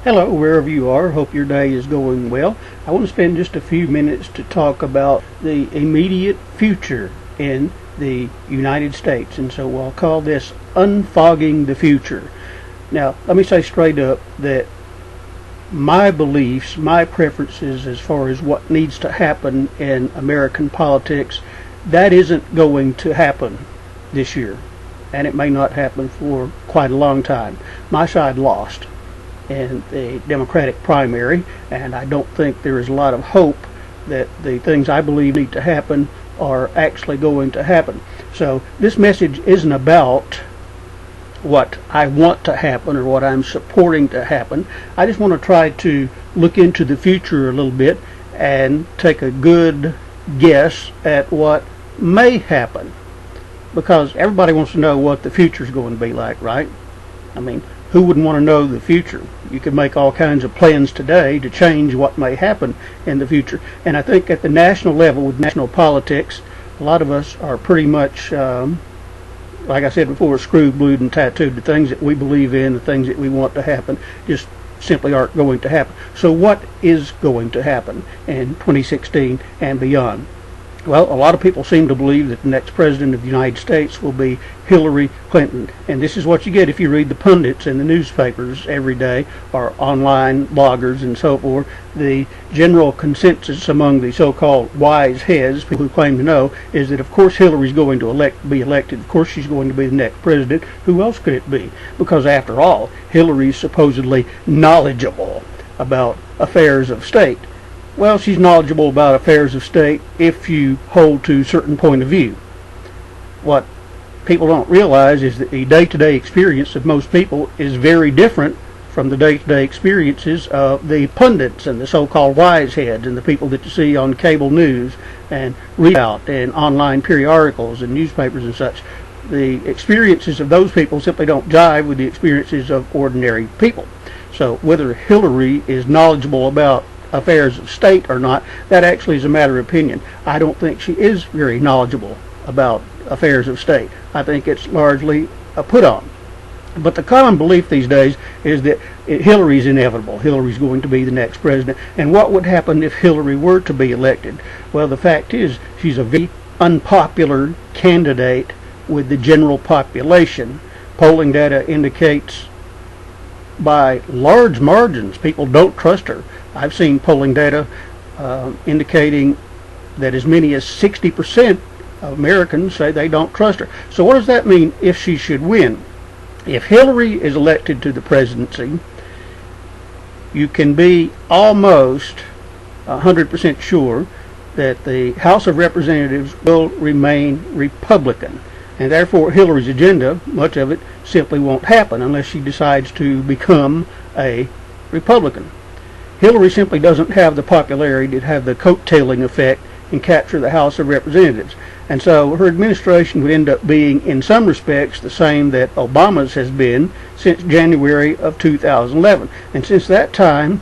Hello, wherever you are. Hope your day is going well. I want to spend just a few minutes to talk about the immediate future in the United States. And so I'll call this Unfogging the Future. Now, let me say straight up that my beliefs, my preferences as far as what needs to happen in American politics, that isn't going to happen this year. And it may not happen for quite a long time. My side lost in the Democratic primary, and I don't think there is a lot of hope that the things I believe need to happen are actually going to happen. So this message isn't about what I want to happen or what I'm supporting to happen. I just want to try to look into the future a little bit and take a good guess at what may happen, because everybody wants to know what the future is going to be like, right? I mean, who wouldn't want to know the future? You could make all kinds of plans today to change what may happen in the future. And I think at the national level, with national politics, a lot of us are pretty much, like I said before, screwed, glued, and tattooed. The things that we believe in, the things that we want to happen, just simply aren't going to happen. So what is going to happen in 2016 and beyond? Well, a lot of people seem to believe that the next president of the United States will be Hillary Clinton. And this is what you get if you read the pundits in the newspapers every day, or online bloggers and so forth. The general consensus among the so-called wise heads, people who claim to know, is that of course Hillary's going to be elected. Of course she's going to be the next president. Who else could it be? Because after all, Hillary's supposedly knowledgeable about affairs of state. Well, she's knowledgeable about affairs of state if you hold to a certain point of view. What people don't realize is that the day-to-day experience of most people is very different from the day-to-day experiences of the pundits and the so-called wise heads and the people that you see on cable news and read out in online periodicals and newspapers and such. The experiences of those people simply don't jive with the experiences of ordinary people. So whether Hillary is knowledgeable about affairs of state or not, that actually is a matter of opinion. I don't think she is very knowledgeable about affairs of state. I think it's largely a put-on. But the common belief these days is that Hillary's inevitable. Hillary's going to be the next president. And what would happen if Hillary were to be elected? Well, the fact is she's a very unpopular candidate with the general population. Polling data indicates by large margins people don't trust her. I've seen polling data indicating that as many as 60% of Americans say they don't trust her. So what does that mean if she should win? If Hillary is elected to the presidency, you can be almost 100% sure that the House of Representatives will remain Republican. And therefore Hillary's agenda, much of it, simply won't happen unless she decides to become a Republican. Hillary simply doesn't have the popularity to have the coattailing effect and capture the House of Representatives. And so her administration would end up being, in some respects, the same that Obama's has been since January of 2011. And since that time,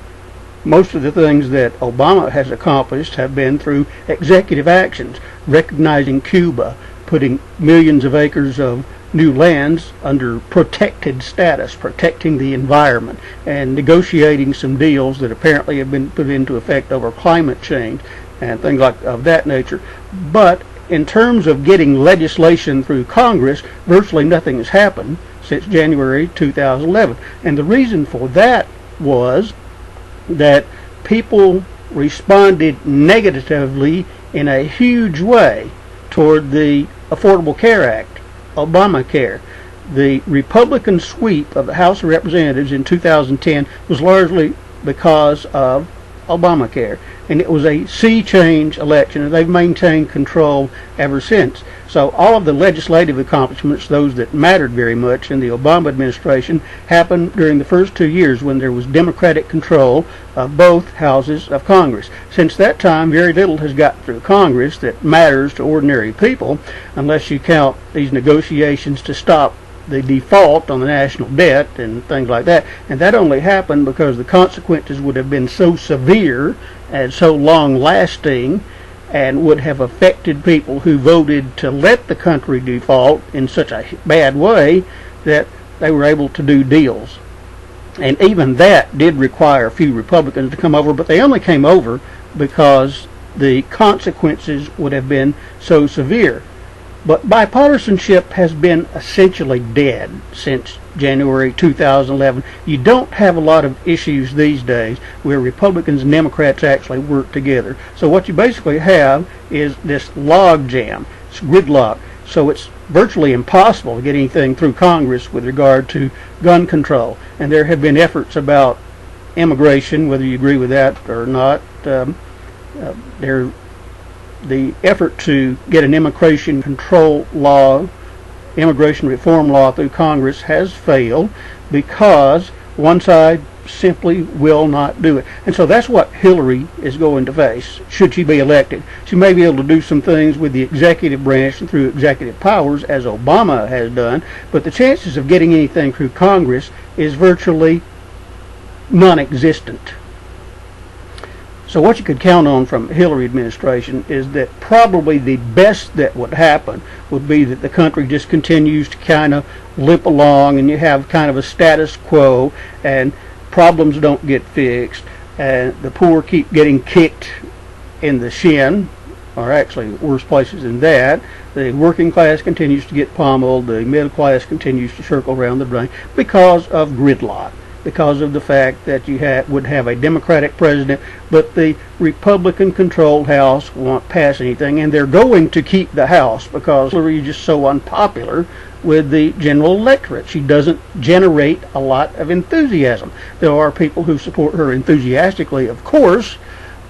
most of the things that Obama has accomplished have been through executive actions, recognizing Cuba, putting millions of acres of new lands under protected status, protecting the environment, and negotiating some deals that apparently have been put into effect over climate change and things like of that nature. But in terms of getting legislation through Congress, virtually nothing has happened since January 2011. And the reason for that was that people responded negatively in a huge way toward the Affordable Care Act, Obamacare. The Republican sweep of the House of Representatives in 2010 was largely because of Obamacare, and it was a sea change election, and they've maintained control ever since. So all of the legislative accomplishments, those that mattered very much in the Obama administration, happened during the first 2 years when there was Democratic control of both houses of Congress. Since that time, very little has gotten through Congress that matters to ordinary people, unless you count these negotiations to stop the default on the national debt and things like that. And that only happened because the consequences would have been so severe and so long-lasting and would have affected people who voted to let the country default in such a bad way that they were able to do deals. And even that did require a few Republicans to come over, but they only came over because the consequences would have been so severe. But bipartisanship has been essentially dead since January 2011. You don't have a lot of issues these days where Republicans and Democrats actually work together. So what you basically have is this log jam. It's gridlock. So it's virtually impossible to get anything through Congress with regard to gun control. And there have been efforts about immigration, whether you agree with that or not. The effort to get an immigration control law, immigration reform law through Congress has failed because one side simply will not do it. And so that's what Hillary is going to face should she be elected. She may be able to do some things with the executive branch and through executive powers as Obama has done, but the chances of getting anything through Congress is virtually non-existent. So what you could count on from Hillary administration is that probably the best that would happen would be that the country just continues to kind of limp along and you have kind of a status quo and problems don't get fixed and the poor keep getting kicked in the shin, or actually worse places than that. The working class continues to get pummeled, the middle class continues to circle around the drain because of gridlock. Because of the fact that you would have a Democratic president, but the Republican-controlled House won't pass anything, and they're going to keep the House because Hillary is just so unpopular with the general electorate. She doesn't generate a lot of enthusiasm. There are people who support her enthusiastically, of course,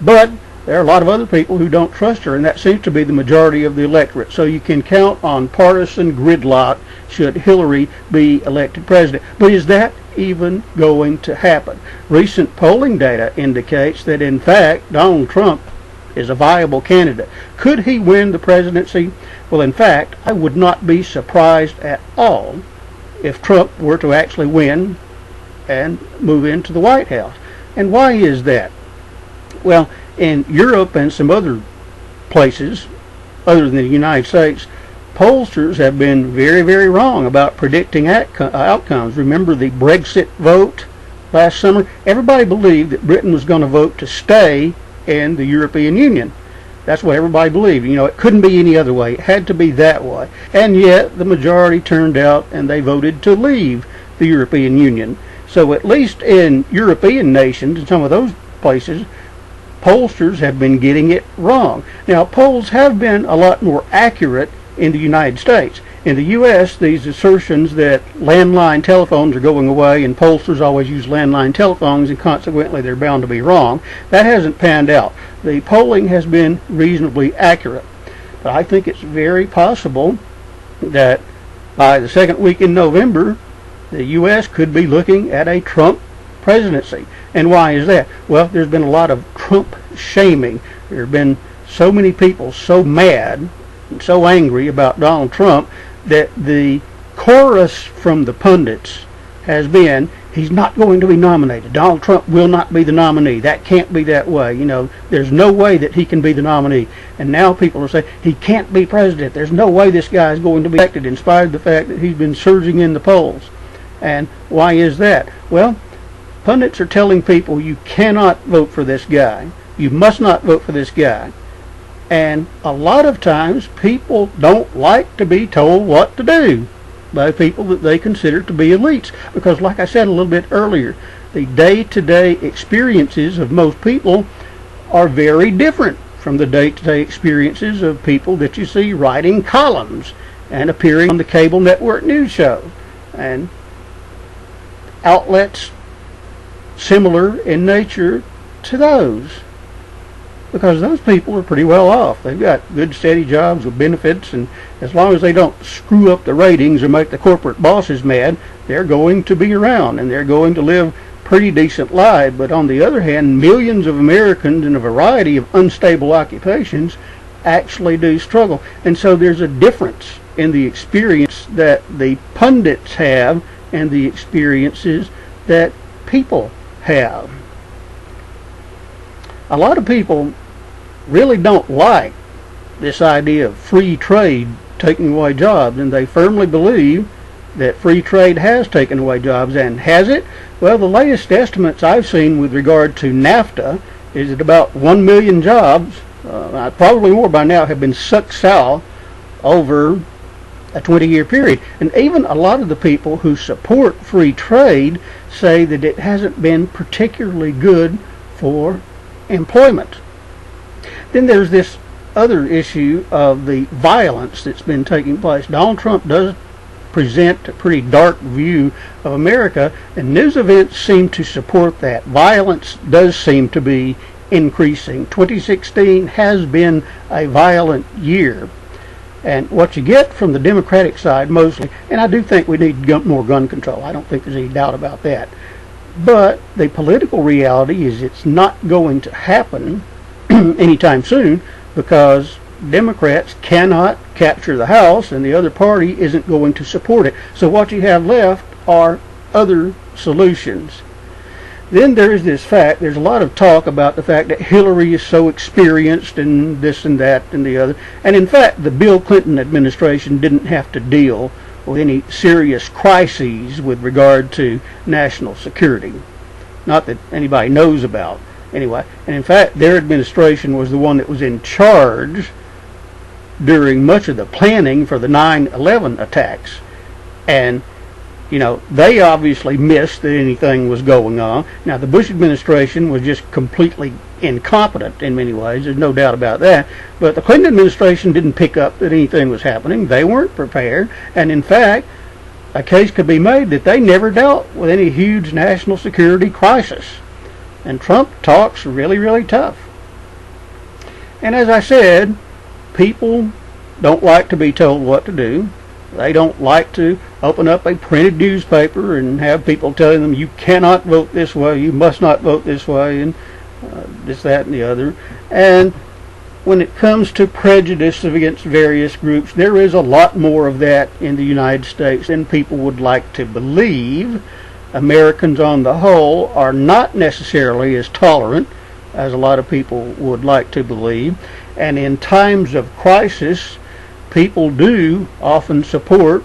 but there are a lot of other people who don't trust her, and that seems to be the majority of the electorate. So you can count on partisan gridlock should Hillary be elected president. But is that even going to happen? Recent polling data indicates that, in fact, Donald Trump is a viable candidate. Could he win the presidency? Well, in fact, I would not be surprised at all if Trump were to actually win and move into the White House. And why is that? Well, in Europe and some other places other than the United States, pollsters have been very, very wrong about predicting outcomes. Remember the Brexit vote last summer? Everybody believed that Britain was going to vote to stay in the European Union. That's what everybody believed. You know, it couldn't be any other way. It had to be that way. And yet the majority turned out and they voted to leave the European Union. So at least in European nations, in some of those places, pollsters have been getting it wrong. Now, polls have been a lot more accurate in the United States. In the U.S., these assertions that landline telephones are going away and pollsters always use landline telephones and consequently they're bound to be wrong, that hasn't panned out. The polling has been reasonably accurate. But I think it's very possible that by the second week in November, the U.S. could be looking at a Trump presidency. And why is that? Well, there's been a lot of Trump shaming. There have been so many people so mad and so angry about Donald Trump that the chorus from the pundits has been, he's not going to be nominated. Donald Trump will not be the nominee. That can't be that way. You know, there's no way that he can be the nominee. And now people are saying he can't be president. There's no way this guy is going to be elected in spite of the fact that he's been surging in the polls. And why is that? Well, pundits are telling people you cannot vote for this guy. You must not vote for this guy. And a lot of times people don't like to be told what to do by people that they consider to be elites. Because like I said a little bit earlier, the day-to-day experiences of most people are very different from the day-to-day experiences of people that you see writing columns and appearing on the cable network news show and outlets similar in nature to those. Because those people are pretty well off. They've got good steady jobs with benefits, and as long as they don't screw up the ratings or make the corporate bosses mad, they're going to be around and they're going to live pretty decent lives. But on the other hand, millions of Americans in a variety of unstable occupations actually do struggle. And so there's a difference in the experience that the pundits have and the experiences that people have. A lot of people really don't like this idea of free trade taking away jobs, and they firmly believe that free trade has taken away jobs. And has it? Well, the latest estimates I've seen with regard to NAFTA is that about 1 million jobs, probably more by now, have been sucked south over a 20-year period. And even a lot of the people who support free trade say that it hasn't been particularly good for employment. Then there's this other issue of the violence that's been taking place. Donald Trump does present a pretty dark view of America, and news events seem to support that. Violence does seem to be increasing. 2016 has been a violent year. And what you get from the Democratic side mostly, and I do think we need more gun control. I don't think there's any doubt about that. But the political reality is it's not going to happen anytime soon, because Democrats cannot capture the House and the other party isn't going to support it. So what you have left are other solutions. Then there is this fact, there's a lot of talk about the fact that Hillary is so experienced and this and that and the other. And in fact, the Bill Clinton administration didn't have to deal with any serious crises with regard to national security. Not that anybody knows about, anyway. And in fact, their administration was the one that was in charge during much of the planning for the 9/11 attacks. And you know, they obviously missed that anything was going on. Now, the Bush administration was just completely incompetent in many ways. There's no doubt about that. But the Clinton administration didn't pick up that anything was happening. They weren't prepared. And in fact, a case could be made that they never dealt with any huge national security crisis. And Trump talks really, really tough. And as I said, people don't like to be told what to do. They don't like to open up a printed newspaper and have people telling them you cannot vote this way, you must not vote this way, and this, that, and the other. And when it comes to prejudice against various groups, there is a lot more of that in the United States than people would like to believe. Americans on the whole are not necessarily as tolerant as a lot of people would like to believe. And in times of crisis, people do often support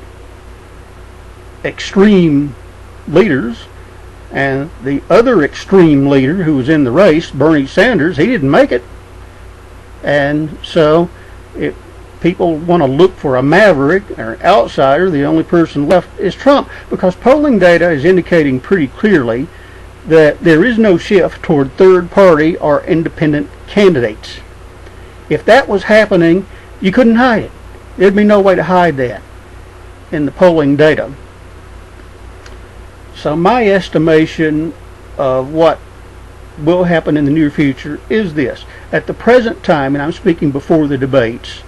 extreme leaders, and the other extreme leader who was in the race, Bernie Sanders, he didn't make it. And so if people want to look for a maverick or an outsider, the only person left is Trump, because polling data is indicating pretty clearly that there is no shift toward third party or independent candidates. If that was happening, you couldn't hide it. There'd be no way to hide that in the polling data. So my estimation of what will happen in the near future is this. At the present time, and I'm speaking before the debates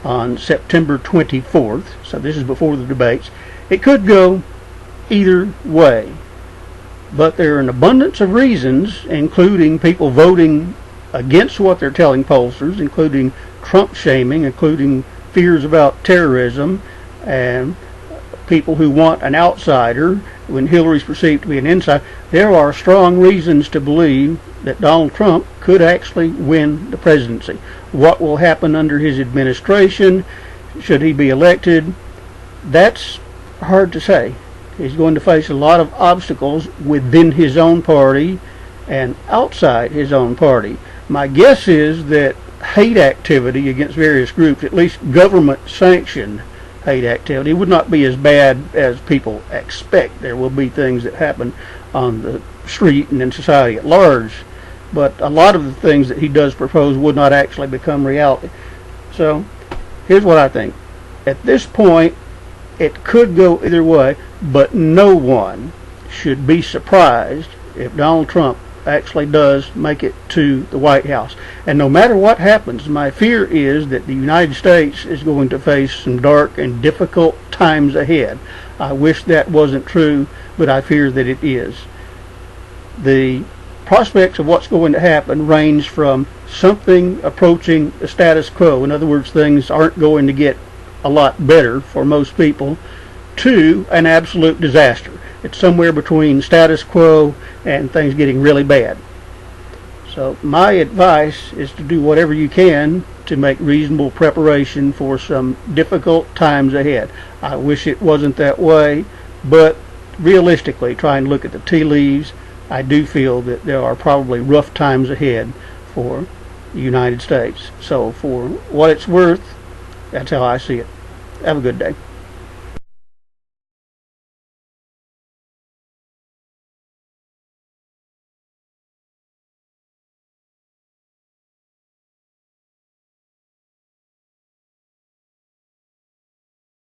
on September 24th, so this is before the debates, it could go either way. But there are an abundance of reasons, including people voting against what they're telling pollsters, including Trump shaming, including fears about terrorism, and people who want an outsider when Hillary's perceived to be an insider. There are strong reasons to believe that Donald Trump could actually win the presidency. What will happen under his administration, should he be elected, that's hard to say. He's going to face a lot of obstacles within his own party and outside his own party. My guess is that hate activity against various groups, at least government-sanctioned hate activity, would not be as bad as people expect. There will be things that happen on the street and in society at large, but a lot of the things that he does propose would not actually become reality. So here's what I think. At this point, it could go either way, but no one should be surprised if Donald Trump actually does make it to the White House. And no matter what happens, my fear is that the United States is going to face some dark and difficult times ahead. I wish that wasn't true, but I fear that it is. The prospects of what's going to happen range from something approaching the status quo, in other words, things aren't going to get a lot better for most people, to an absolute disaster. It's somewhere between status quo and things getting really bad. So my advice is to do whatever you can to make reasonable preparation for some difficult times ahead. I wish it wasn't that way, but realistically, try and look at the tea leaves. I do feel that there are probably rough times ahead for the United States. So for what it's worth, that's how I see it. Have a good day.